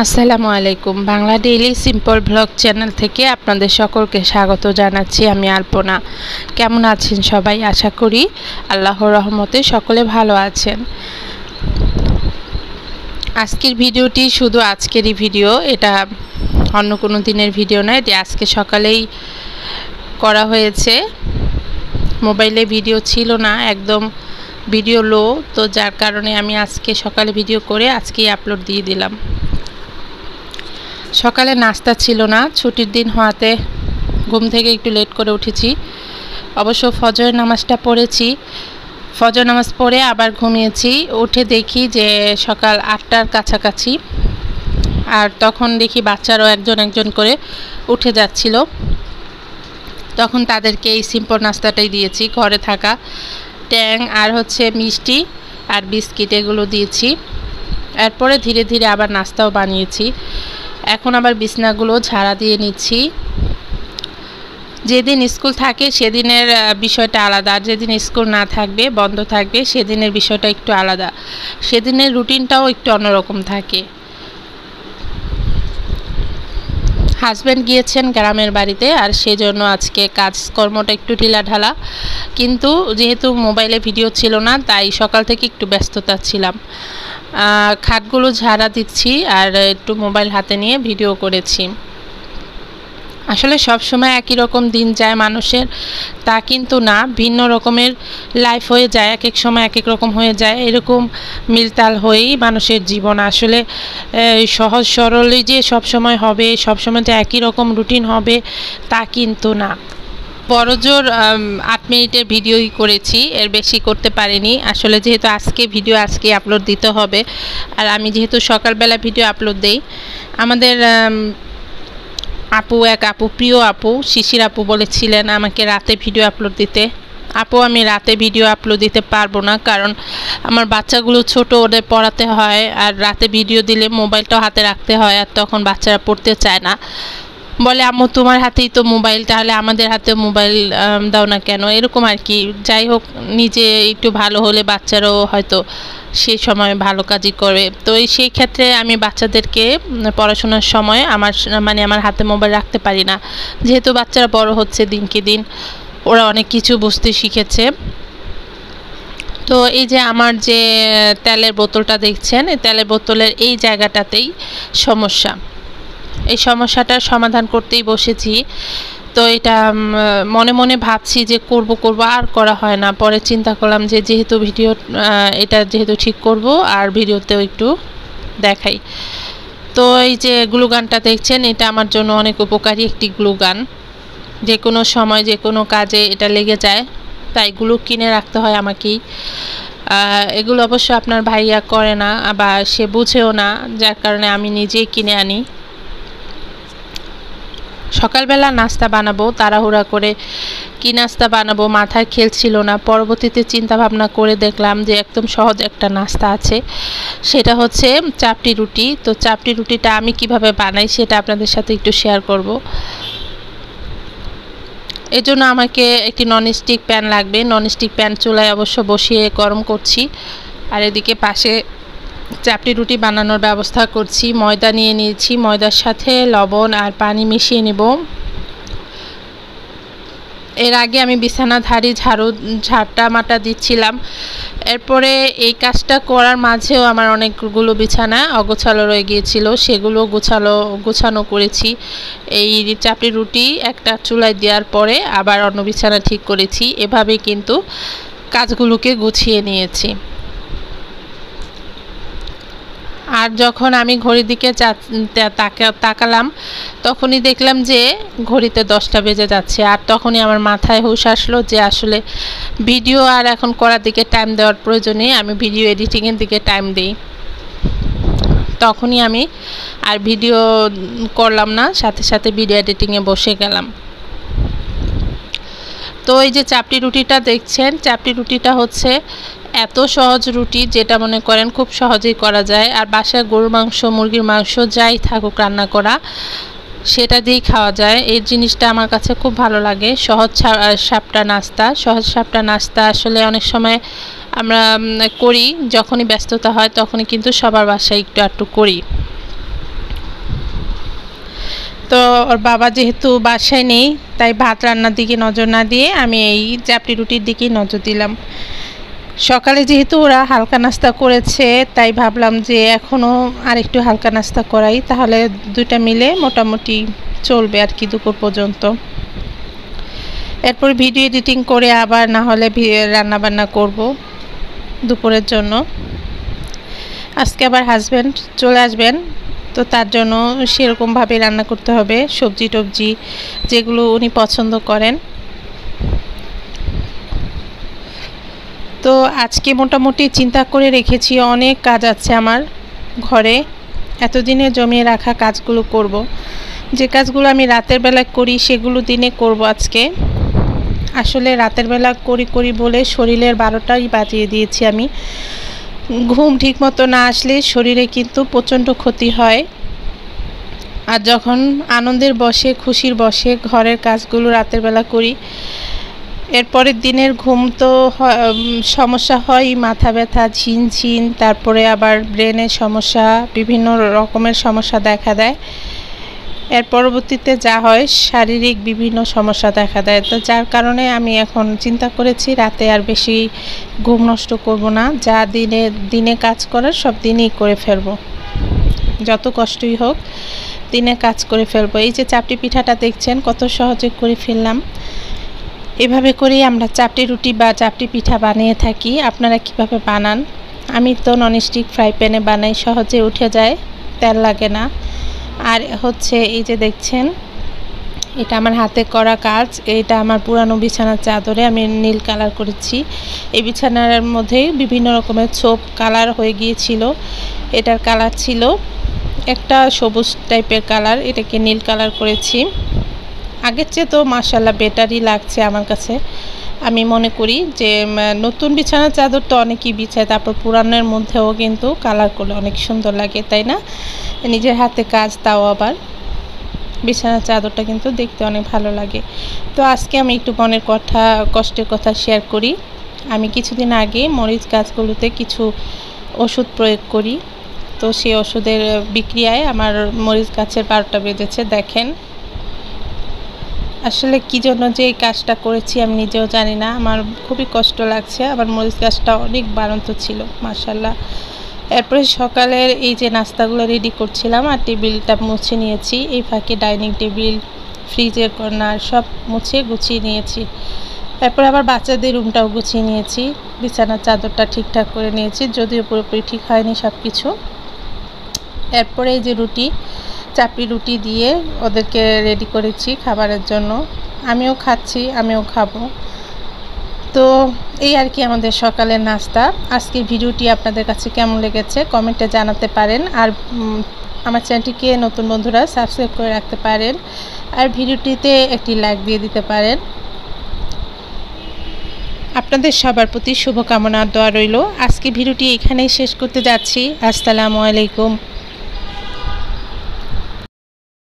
আসসালামু আলাইকুম। Bangla daily simple blog channel থেকে আপনাদের সকলকে স্বাগত জানাচ্ছি। আমি আলপনা। কেমন আছেন সবাই? আশা করি আল্লাহর রহমতে সকলে ভালো আছেন। আজকের ভিডিওটি শুধু আজকেরই ভিডিও, এটা অন্য কোনো দিনের ভিডিও নয়, যে আজকে সকালেই করা হয়েছে। মোবাইলে ভিডিও ছিল না, একদম ভিডিও লো, তো যার কারণে আমি আজকে সকালে ভিডিও করে আজকেই আপলোড দিয়ে দিলাম। সকালে নাস্তা ছিল না, ছুটির দিন হওয়াতে ঘুম থেকে একটু লেট করে উঠেছি। অবশ্য ফজরের নামাজটা পড়েছি, ফজর নামাজ পড়ে আবার ঘুমিয়েছি। উঠে দেখি যে সকাল 8টার কাছাকাছি, আর তখন দেখি বাচ্চারাও একজন একজন করে উঠে যাচ্ছিল। তখন তাদেরকে এই সিম্পল নাস্তাটাই দিয়েছি, ঘরে থাকা ট্যাং আর মিষ্টি আর বিস্কিট এগুলো দিয়েছি। এরপরে ধীরে ধীরে আবার নাস্তাও বানিয়েছি। এখন আবার বিছনাগুলো ঝাড়া দিয়ে নিচ্ছি। যেদিন স্কুল থাকে সেদিনের বিষয়টা আলাদা, আর যেদিন স্কুল না থাকবে, বন্ধ থাকবে, সেদিনের বিষয়টা একটু আলাদা। সেদিনের রুটিনটাও একটু অন্যরকম থাকে। হাজব্যান্ড গিয়েছেন গ্রামের বাড়িতে, আর সেজন্য আজকে কাজকর্মটা একটু ঢিলাঢালা, কিন্তু যেহেতু মোবাইলে ভিডিও ছিল না, তাই সকাল থেকে একটু ব্যস্ততা ছিলাম। খাটগুলো ঝাড়া দিচ্ছি আর একটু মোবাইল হাতে নিয়ে ভিডিও করেছি। আসলে সব সময় একই রকম দিন যায় মানুষের, তা কিন্তু না, ভিন্ন রকমের লাইফ হয়ে যায়, এক এক সময় এক এক রকম হয়ে যায়। এরকম মিলতাল হয়েই মানুষের জীবন। আসলে সহজ সরলই যে সব সময় হবে, সব সময় যে একই রকম রুটিন হবে, তা কিন্তু না। বড়জোর 8 মিনিটের ভিডিওই করেছি, এর বেশি করতে পারিনি। আসলে যেহেতু আজকে ভিডিও আজকে আপলোড দিতে হবে, আর আমি যেহেতু সকালবেলা ভিডিও আপলোড দেই, আমাদের এক আপু, প্রিয় আপু শিশির আপু বলেছিলেন আমাকে রাতে ভিডিও আপলোড দিতে। আপু, আমি রাতে ভিডিও আপলোড দিতে পারবো না, কারণ আমার বাচ্চাগুলো ছোট, ওদের পড়াতে হয়, আর রাতে ভিডিও দিলে মোবাইলটাও হাতে রাখতে হয়, আর তখন বাচ্চারা পড়তে চায় না। বলে, আম্মু তোমার হাতেই তো মোবাইল, তাহলে আমাদের হাতে মোবাইল দাও না কেন, এরকম আর কি। যাই হোক, নিজে একটু ভালো হলে বাচ্চারাও হয়তো সেই সময় ভালো কাজই করবে। তো সেই ক্ষেত্রে আমি বাচ্চাদেরকে পড়াশোনার সময় আমার হাতে মোবাইল রাখতে পারি না, যেহেতু বাচ্চারা বড় হচ্ছে দিনকে দিন, ওরা অনেক কিছু বুঝতে শিখেছে। তো এই যে আমার যে তেলের বোতলটা দেখছেন, এই তেলের বোতলের এই জায়গাটাতেই সমস্যা। এই সমস্যাটার সমাধান করতেই বসেছি। তো এটা মনে মনে ভাবছি যে করব আর করা হয় না। পরে চিন্তা করলাম যে যেহেতু ভিডিও এটা যেহেতু ঠিক করব, আর ভিডিওতেও একটু দেখাই। তো এই যে গ্লুগানটা দেখছেন, এটা আমার জন্য অনেক উপকারী একটি গ্লুগান। যে কোনো সময় যে কোনো কাজে এটা লেগে যায়, তাই গ্লু কিনে রাখতে হয় আমাকেই। এগুলো অবশ্য আপনার ভাইয়া করে না, আবার সে বুঝেও না, যার কারণে আমি নিজেই কিনে আনি। সকালবেলা নাস্তা বানাবো, তাড়াহুড়া করে কি নাস্তা বানাবো মাথায় খেলছিল না। পরবর্তীতে চিন্তা ভাবনা করে দেখলাম যে একদম সহজ একটা নাস্তা আছে, সেটা হচ্ছে চাপটি রুটি। তো চাপটি রুটিটা আমি কিভাবে বানাই সেটা আপনাদের সাথে একটু শেয়ার করব। এর জন্য আমাকে একটি ননস্টিক প্যান লাগবে। ননস্টিক প্যান চুলায় অবশ্য বসিয়ে গরম করছি, আর এদিকে পাশে চাপটি রুটি বানানোর ব্যবস্থা করছি। ময়দা নিয়ে নিয়েছি, ময়দার সাথে লবণ আর পানি মিশিয়ে নেব। এর আগে আমি বিছানা ঝাড়টা মাটা দিচ্ছিলাম। এরপরে এই কাজটা করার মাঝেও আমার অনেকগুলো বিছানা অগোছালো রয়ে গিয়েছিল, সেগুলো গোছানো করেছি। এই চাপটি রুটি একটা চুলায় দেওয়ার পরে আবার অন্য বিছানা ঠিক করেছি। এভাবে কিন্তু কাজগুলোকে গুছিয়ে নিয়েছি। আর যখন আমি ঘড়ির দিকে তাকালাম, তখনই দেখলাম যে ঘড়িতে 10টা বেজে যাচ্ছে। আর তখনই আমার মাথায় হুঁশ আসলো যে আসলে ভিডিও আর এখন করার দিকে টাইম দেওয়ার প্রয়োজন নেই, আমি ভিডিও এডিটিংয়ের দিকে টাইম দিই। তখনই আমি আর ভিডিও করলাম না, সাথে সাথে ভিডিও এডিটিংয়ে বসে গেলাম। তো এই যে চাপটি রুটিটা দেখছেন, চাপটি রুটিটা হচ্ছে এত সহজ রুটি, যেটা মনে করেন খুব সহজেই করা যায়। আর বাসায় গরুর মাংস, মুরগির মাংস যাই থাকুক রান্না করা, সেটা দিয়েই খাওয়া যায়। এই জিনিসটা আমার কাছে খুব ভালো লাগে। সহজ সাপটা নাস্তা আসলে অনেক সময় আমরা করি, যখনই ব্যস্ততা হয় তখনই কিন্তু সবার বাসায় একটু করি। তো ওর বাবা যেহেতু বাসায় নেই, তাই ভাত রান্নার দিকে নজর না দিয়ে আমি এই চাপটি রুটির দিকেই নজর দিলাম। সকালে যেহেতু ওরা হালকা নাস্তা করেছে, তাই ভাবলাম যে এখনও আরেকটু হালকা নাস্তা করাই, তাহলে দুইটা মিলে মোটামুটি চলবে আর কি দুপুর পর্যন্ত। এরপর ভিডিও এডিটিং করে আবার না হলে রান্নাবান্না করব দুপুরের জন্য। আজকে আবার হাজব্যান্ড চলে আসবেন, তো তার জন্য সেরকমভাবে রান্না করতে হবে, সবজি টবজি যেগুলো উনি পছন্দ করেন। তো আজকে মোটামুটি চিন্তা করে রেখেছি, অনেক কাজ আছে আমার ঘরে, এতদিনে জমিয়ে রাখা কাজগুলো করব। যে কাজগুলো আমি রাতের বেলা করি সেগুলো দিনে করব আজকে। আসলে রাতের বেলা করি বলে শরীরের 12টাই বাজিয়ে দিয়েছি আমি। ঘুম ঠিক মতো না আসলে শরীরে কিন্তু প্রচণ্ড ক্ষতি হয়। আর যখন আনন্দের বসে খুশির বসে ঘরের কাজগুলো রাতের বেলা করি, এরপরের দিনের ঘুম তো সমস্যা হয়, মাথা ব্যথা, ঝিনঝিন, তারপরে আবার ব্রেনের সমস্যা, বিভিন্ন রকমের সমস্যা দেখা দেয়। এর পরবর্তীতে যা হয় শারীরিক বিভিন্ন সমস্যা দেখা দেয়। তো যার কারণে আমি এখন চিন্তা করেছি রাতে আর বেশি ঘুম নষ্ট করব না, যা দিনে কাজ করার সব দিনেই করে ফেলবো, যত কষ্টই হোক দিনে কাজ করে ফেলবো। এই যে চাপটি পিঠাটা দেখছেন কত সহজে করে ফেললাম। এভাবে করেই আমরা চাপটি রুটি বা চাপটি পিঠা বানিয়ে থাকি। আপনারা কিভাবে বানান? আমি তো ননস্টিক ফ্রাই প্যানে বানাই, সহজে উঠে যায়, তেল লাগে না। আর হচ্ছে এই যে দেখছেন, এটা আমার হাতে করা কাজ। এটা আমার পুরানো বিছানার চাদরে আমি নীল কালার করেছি। এই বিছানার মধ্যে বিভিন্ন রকমের ছোপ কালার হয়ে গিয়েছিল। এটার কালার ছিল একটা সবুজ টাইপের কালার, এটাকে নীল কালার করেছি। আগের চেয়ে তো মাশাআল্লাহ বেটারই লাগছে আমার কাছে। আমি মনে করি যে নতুন বিছানার চাদর তো অনেকেই বিছায়, তারপর পুরানোর মধ্যেও কিন্তু কালার করলে অনেক সুন্দর লাগে, তাই না? নিজের হাতে কাজ, তাও আবার বিছানার চাদরটা কিন্তু দেখতে অনেক ভালো লাগে। তো আজকে আমি একটু মনের কথা, কষ্টের কথা শেয়ার করি। আমি কিছুদিন আগে মরিচ গাছগুলোতে কিছু ওষুধ প্রয়োগ করি, তো সেই ওষুধের বিক্রিয়ায় আমার মরিচ গাছের 12টা বেজেছে। দেখেন আসলে কী জন্য যে এই কাজটা করেছি আমি নিজেও জানি না, আমার খুবই কষ্ট লাগছে। আমার মরিচ গাছটা অনেক বাড়ন্ত ছিল মাশাআল্লাহ। এরপরে সকালের এই যে নাস্তাগুলো রেডি করছিলাম আর টেবিলটা মুছে নিয়েছি, এই ফাঁকে ডাইনিং টেবিল, ফ্রিজের কর্নার সব মুছে গুছিয়ে নিয়েছি। এরপর আবার বাচ্চাদের রুমটাও গুছিয়ে নিয়েছি, বিছানার চাদরটা ঠিকঠাক করে নিয়েছি, যদিও পুরোপুরি ঠিক হয়নি সব কিছু। এরপরে এই যে চাপড়ি রুটি দিয়ে ওদেরকে রেডি করেছি খাবারের জন্য। আমিও খাচ্ছি, আমিও খাবো। তো এই আর কি আমাদের সকালের নাস্তা। আজকের ভিডিওটি আপনাদের কাছে কেমন লেগেছে কমেন্টে জানাতে পারেন। আর আমার চ্যানেলটিকে নতুন বন্ধুরা সাবস্ক্রাইব করে রাখতে পারেন, আর ভিডিওটিতে একটি লাইক দিয়ে দিতে পারেন। আপনাদের সবার প্রতি শুভকামনা, দোয়া রইল। আজকে ভিডিওটি এখানেই শেষ করতে যাচ্ছি। আসসালামু আলাইকুম।